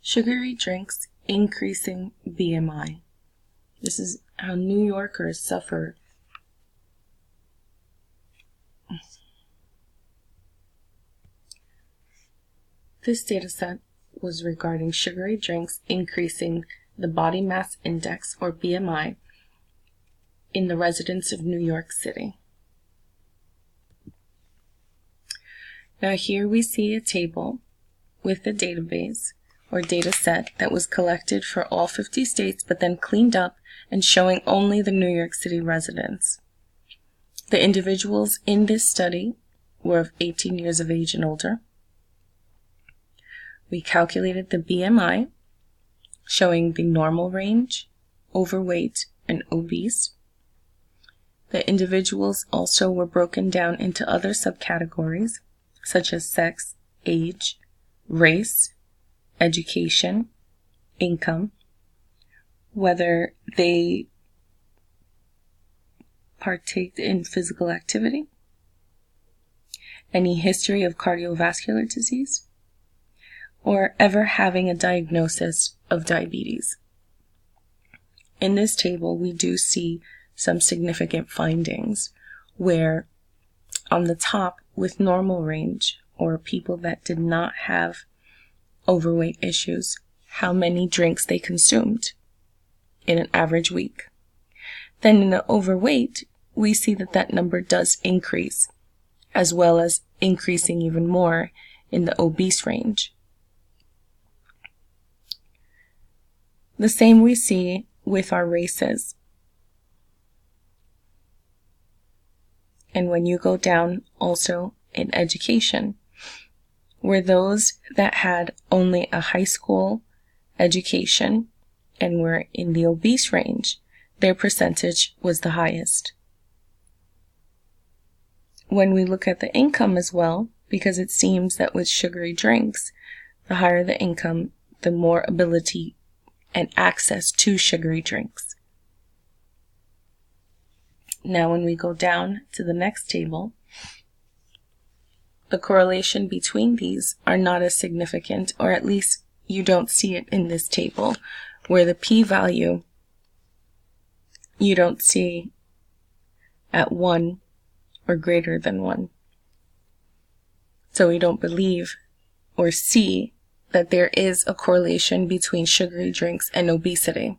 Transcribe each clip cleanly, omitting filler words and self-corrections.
Sugary drinks increasing BMI. This is how New Yorkers suffer. This data set was regarding sugary drinks increasing the body mass index, or BMI, in the residents of New York City. Now here we see a table with the database or data set that was collected for all 50 states but then cleaned up and showing only the New York City residents. The individuals in this study were of 18 years of age and older. We calculated the BMI showing the normal range, overweight, and obese. The individuals also were broken down into other subcategories such as sex, age, race, education, income, whether they partaked in physical activity, any history of cardiovascular disease, or ever having a diagnosis of diabetes. In this table, we do see some significant findings where on the top with normal range, or people that did not have overweight issues, how many drinks they consumed in an average week. Then in the overweight, we see that that number does increase, as well as increasing even more in the obese range. The same we see with our races. And when you go down also in education, were those that had only a high school education and were in the obese range, their percentage was the highest. When we look at the income as well, because it seems that with sugary drinks, the higher the income, the more ability and access to sugary drinks. Now when we go down to the next table, the correlation between these are not as significant, or at least you don't see it in this table, where the p-value you don't see at 1 or greater than 1. So we don't believe or see that there is a correlation between sugary drinks and obesity.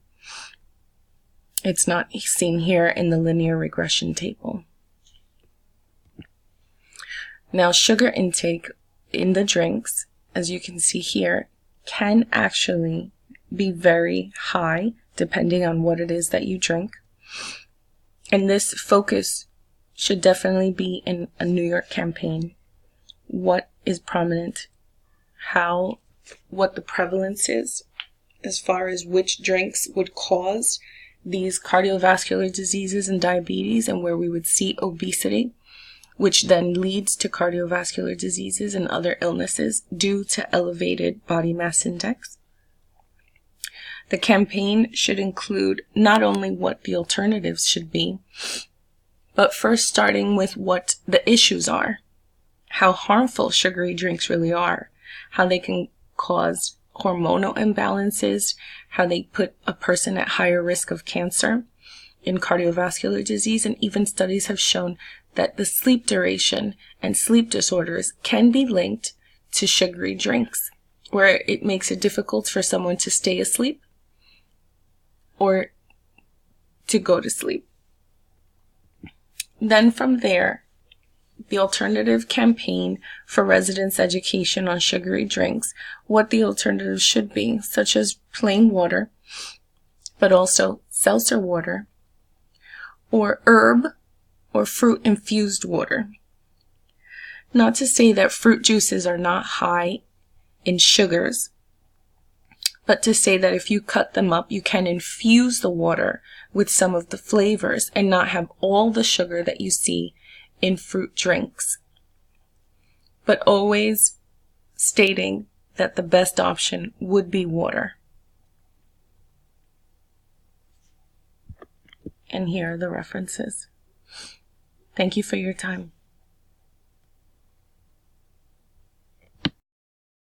It's not seen here in the linear regression table. Now, sugar intake in the drinks, as you can see here, can actually be very high depending on what it is that you drink. And this focus should definitely be in a New York campaign. What is prominent, what the prevalence is as far as which drinks would cause these cardiovascular diseases and diabetes, and where we would see obesity, which then leads to cardiovascular diseases and other illnesses due to elevated body mass index. The campaign should include not only what the alternatives should be, but first starting with what the issues are, how harmful sugary drinks really are, how they can cause hormonal imbalances, how they put a person at higher risk of cancer in cardiovascular disease, and even studies have shown that the sleep duration and sleep disorders can be linked to sugary drinks, where it makes it difficult for someone to stay asleep or to go to sleep. Then from there, the alternative campaign for residents' education on sugary drinks, what the alternatives should be, such as plain water, but also seltzer water, or herb or fruit-infused water. Not to say that fruit juices are not high in sugars, but to say that if you cut them up, you can infuse the water with some of the flavors and not have all the sugar that you see in fruit drinks. But always stating that the best option would be water. And here are the references. Thank you for your time.